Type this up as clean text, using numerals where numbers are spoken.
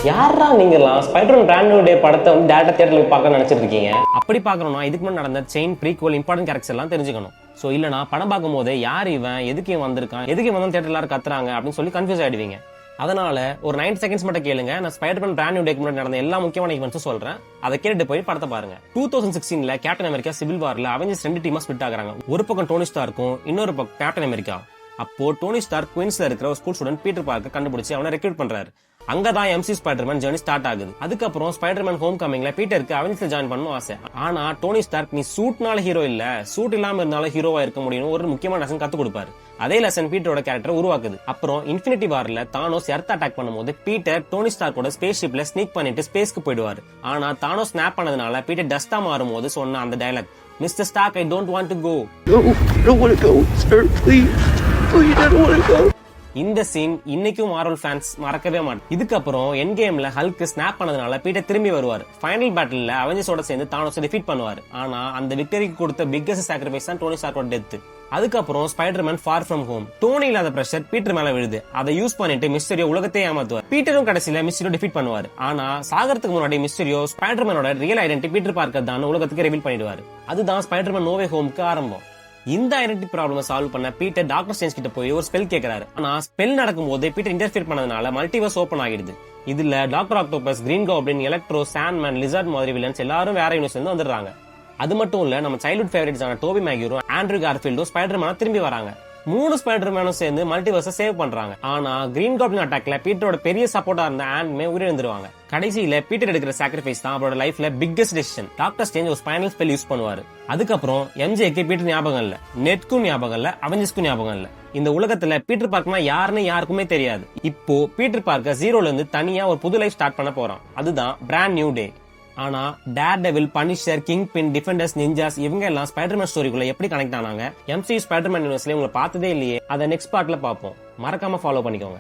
யாரா நீங்கலாம் Spiderman brand new day படத்தை வந்து டேரக்டா தியேட்டர்ல பார்க்க நினைச்சிட்டு இருக்கீங்க? அப்படி பார்க்கணும்னா இதுக்கு முன்னாடி நடந்த செயின் ப்ரீக்வல் இம்பார்ட்டன்ட் கேரக்டர்ஸ் எல்லாம் தெரிஞ்சுக்கணும். சோ இல்லனா படம் பார்க்கும் போது யார் இவன், எதுக்கு இவன் வந்திருக்கான், எதுக்கு இவன் தியேட்டர்ல எல்லாரும் கத்துறாங்க அப்படின்னு சொல்லி கன்ஃபியூஸ் ஆயிடுவீங்க. அதனால ஒரு 90 செகண்ட்ஸ் மட்டும் கேளுங்க. நான் ஸ்பைடர்மேன் பிராண்ட் நியூ டேக்கு முன்னாடி நடந்த எல்லா முக்கியமான ஈவெண்ட்ஸும் சொல்றேன். அதை கேட்டுட்டு போய் படத்தை பாருங்க. 2016ல கேப்டன் அமெரிக்கா சிவில் வார்ல அவெஞ்சர்ஸ் 2 டீமா ஸ்பிளிட் ஆகுறாங்க. ஒரு பக்கம் டோனி ஸ்டார் இருக்கும், இன்னொரு பக்கம் கேப்டன் அமெரிக்கா. அப்போ டோனி ஸ்டார் குயின்ஸ்ல இருக்கிற ஒரு ஸ்கூல் ஸ்டூடெண்ட் பீட்டர் பார்க்க கண்டுபிடிச்சு அவனை ரெக்ரூட் பண்றாரு. அங்கதான் எம்சி ஸ்பைடர்மேன் ஜர்னி ஸ்டார்ட் ஆகுது. அதுக்கப்புறம் ஸ்பைடர்மேன் ஹோம் கமிங்ல பீட்டருக்கு அவெஞ்சர்ஸ்ல ஜாயின் பண்ணணும் ஆசை. ஆனா டோனி ஸ்டார்க் நீ சூட்னால ஹீரோ இல்ல, சூட் இல்லாம இருந்தாலும் ஹீரோவா இருக்க முடியும் ஒரு முக்கியமான லெசன் கத்து கொடுப்பாரு. அதே லெசன் பீட்டரோட கேரக்டர் உருவாக்குது. அப்புறம் இன்ஃபினிட்டி வார்ல தானோஸ் எர்த் அட்டாக் பண்ணும்போது பீட்டர் டோனி ஸ்டார்க்கோட ஸ்பேஸ் ஷிப்ல ஸ்னீக் பண்ணிட்டு ஸ்பேஸ்க்கு போயிடுவாரு. ஆனா தானோஸ் ஸ்னாப் பண்ணதுனால பீட்டர் டஸ்டா மாறும் போது சொன்ன அந்த dialogue, mister Stark I don't want to go. No, I don't want to go, sir. Please, please, I don't want to go. இந்த சீன் இன்னைக்கும் மார்வல் ஃபேன்ஸ் மறக்கவே மாட்டாங்க. இதுக்கப்புறம் எண்ட் கேம்ல ஹல்க் ஸ்னாப் பண்ணதுனால பீட்டர் திரும்பி வருவார். ஃபைனல் பேட்டில்ல அவெஞ்சர்ஸோட சேர்ந்து தானோஸை டிஃபீட் பண்ணுவார். ஆனா அந்த விக்டரிக்கு கொடுத்த பிக்கஸ்ட் சாக்ரிஃபைஸ் தான் டோனி ஸ்டார்க்கோட டெத். அதுக்கப்புறம் Spiderman far from home. Tony இல்லாத பிரஷர் பீட்டர் மேல விழுது. அதை யூஸ் பண்ணிட்டு மிஸ்டரியோ உலகத்தை ஏமாத்துவார். பீட்டரும் கடைசியில மிஸ்டரியோ டிஃபீட் பண்ணுவார். ஆனா சாகறதுக்கு முன்னாடி மிஸ்டரியோ ஸ்பைடர்மேனோட ரியல் ஐடென்டிட்டி பீட்டர் பார்க்கர் தான் உலகத்துக்கு ரிவீல் பண்ணிடுவார். அதுதான் ஸ்பைடர்மேன் நோவே ஹோம்க்கு ஆரம்பம். இந்த ஐடென்டிட்டி ப்ராப்ளம் சால்வ் பண்ண பீட்டர் டாக்டர் ஸ்ட்ரேஞ்ச் கிட்ட போய் ஒரு ஸ்பெல் கேக்குறாரு. ஆனா ஸ்பெல் நடக்கும் போது பீட்டர் இன்டர்ஃபியர் பண்ணதுனால மல்டிவர்ஸ் ஓபன் ஆகிடுது. இதுல doctor octopus, green goblin, electro, Sandman, lizard மாதிரி வில்லன்ஸ் எல்லாரும் வேற யூனிவர்ஸ்ல இருந்து வந்துடுறாங்க. அது மட்டும் இல்ல, நம்ம சைல்ட்ஹுட் ஃபேவரட்ஸான டோபி மேக்யூரும் ஆண்ட்ரூ கார்ஃபீல்டும் ஸ்பைடர்மேனா திரும்பி வராங்க. 3 ஸ்பைடர்மேனும் சேர்ந்து மல்டிவர்ஸை சேவ் பண்றாங்க. ஆனா கிரீன் காப்ளின் அட்டாக்ல பீட்டரோட பெரிய சப்போர்ட்டா இருந்த ஆண்ட்மே உயிரிழந்துருவாங்க. கடைசியில பீட்டர் எடுக்கிற சாக்ரிஃபைஸ் தான் அவரோட லைஃப்ல பிக்கஸ்ட் டெசிஷன். டாக்டர் ஸ்ட்ரேஞ்ச் ஒரு ஸ்பைனல் ஸ்பெல் யூஸ் பண்ணுவாரு. அதுக்கப்புறம் எம்ஜேக்கு பீட்டர் ஞாபகம் இல்ல, நெட்க்கும் ஞாபகம் இல்ல, அவெஞ்சர்ஸ்க்கும் ஞாபகம் இல்ல. இந்த உலகத்துல பீட்டர் பார்க்கனா யாருன்னு யாருக்குமே தெரியாது. இப்போ பீட்டர் பார்க்க ஜீரோல இருந்து தனியா ஒரு புது லைஃப் ஸ்டார்ட் பண்ண போறான். அதுதான் பிராண்ட் நியூ டே. ஆனா டேர்டெவில், பனிஷர், கிங் பின், டிஃபெண்டர்ஸ், நிஞ்சாஸ் இவங்க எல்லாம் ஸ்பைடர்மேன் ஸ்டோரிக்குள்ள எப்படி கனெக்ட் ஆனாங்க? எம்சியூ ஸ்பைடர்மேன் யூனிவர்ஸ்ல உங்களை பார்த்ததே இல்லையே. அதை நெக்ஸ்ட் பார்ட்ல பார்ப்போம். மறக்காம ஃபாலோ பண்ணிக்கோங்க.